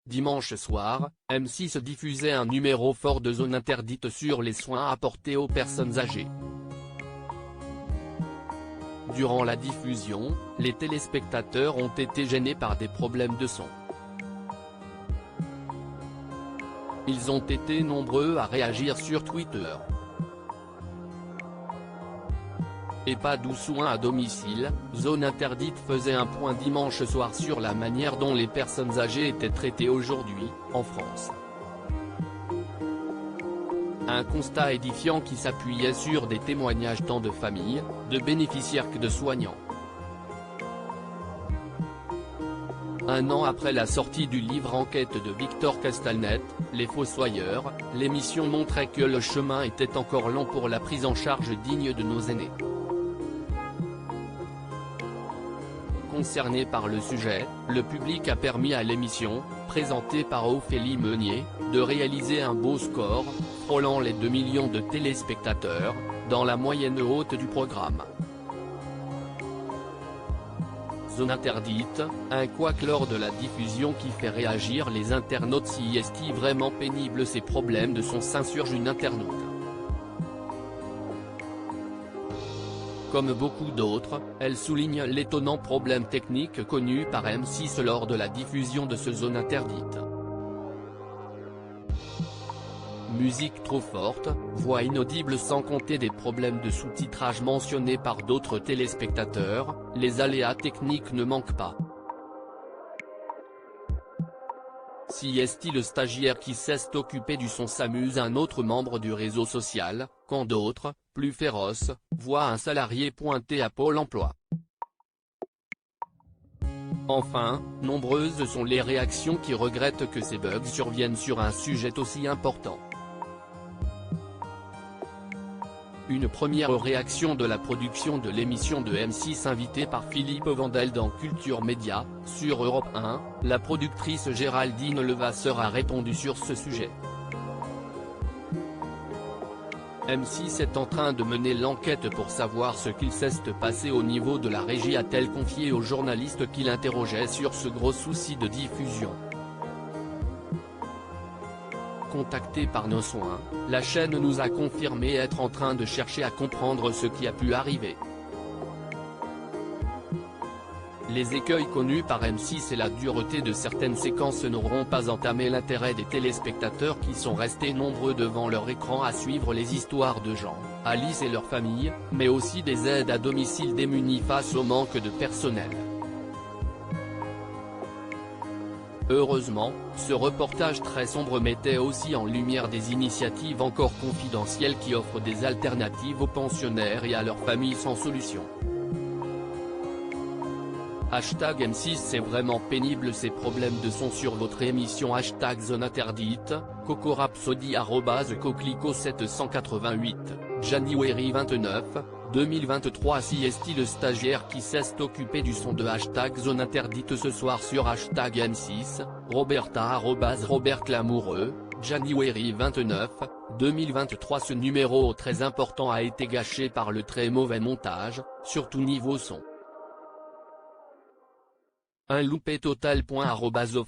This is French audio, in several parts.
dimanche soir, M6 diffusait un numéro fort de Zone Interdite sur les soins apportés aux personnes âgées. Durant la diffusion, les téléspectateurs ont été gênés par des problèmes de son. Ils ont été nombreux à réagir sur Twitter. EHPAD ou soins à domicile, Zone Interdite faisait un point dimanche soir sur la manière dont les personnes âgées étaient traitées aujourd'hui, en France. Un constat édifiant qui s'appuyait sur des témoignages tant de familles, de bénéficiaires que de soignants. Un an après la sortie du livre enquête de Victor Castanet, Les Fossoyeurs, l'émission montrait que le chemin était encore long pour la prise en charge digne de nos aînés. Concerné par le sujet, le public a permis à l'émission, présentée par Ophélie Meunier, de réaliser un beau score, frôlant les 2 millions de téléspectateurs, dans la moyenne haute du programme. Zone Interdite, un couac lors de la diffusion qui fait réagir les internautes. Si est-il vraiment pénible? Ces problèmes de son, s'insurge une internaute. Comme beaucoup d'autres, elle souligne l'étonnant problème technique connu par M6 lors de la diffusion de ce Zone Interdite. Musique trop forte, voix inaudible, sans compter des problèmes de sous-titrage mentionnés par d'autres téléspectateurs, les aléas techniques ne manquent pas. Si est-il le stagiaire qui s'est occupé du son s'amuse un autre membre du réseau social, quand d'autres, plus féroces, voient un salarié pointé à Pôle emploi. Enfin, nombreuses sont les réactions qui regrettent que ces bugs surviennent sur un sujet aussi important. Une première réaction de la production de l'émission de M6 invitée par Philippe Vandel dans Culture Média, sur Europe 1, la productrice Géraldine Levasseur a répondu sur ce sujet. M6 est en train de mener l'enquête pour savoir ce qu'il s'est passé au niveau de la régie, a-t-elle confié au journaliste qui l'interrogeait sur ce gros souci de diffusion. Contactée par nos soins, la chaîne nous a confirmé être en train de chercher à comprendre ce qui a pu arriver. Les écueils connus par M6 et la dureté de certaines séquences n'auront pas entamé l'intérêt des téléspectateurs qui sont restés nombreux devant leur écran à suivre les histoires de Jean, Alice et leur famille, mais aussi des aides à domicile démunies face au manque de personnel. Heureusement, ce reportage très sombre mettait aussi en lumière des initiatives encore confidentielles qui offrent des alternatives aux pensionnaires et à leurs familles sans solution. #M6 C'est vraiment pénible ces problèmes de son sur votre émission. #Zone Interdite, Coco Rhapsody @Coquelicot 788, January 29, 2023. Si est-il le stagiaire qui s'est occupé du son de #Zone Interdite ce soir sur #M6, Roberta @Robert Lamoureux, January 29, 2023. Ce numéro très important a été gâché par le très mauvais montage, surtout niveau son. Un loupé total.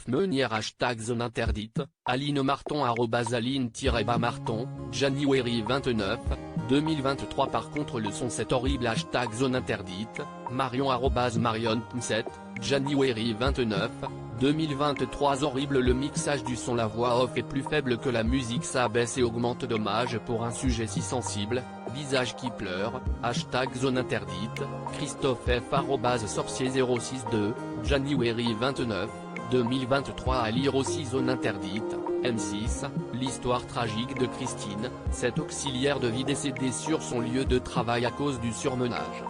@Meunière #Zone Interdite, Aline Marton @Aline-Marton, January 29, 2023. Par contre le son c'est horrible. #Zone Interdite, Marion @Marion7, January 29, 2023. Horrible le mixage du son, la voix off est plus faible que la musique, ça baisse et augmente. Dommage pour un sujet si sensible, visage qui pleure. #Zone Interdite, Christophe F @sorcier062, January 29, 2023. À lire aussi Zone Interdite, M6, l'histoire tragique de Christine, cette auxiliaire de vie décédée sur son lieu de travail à cause du surmenage.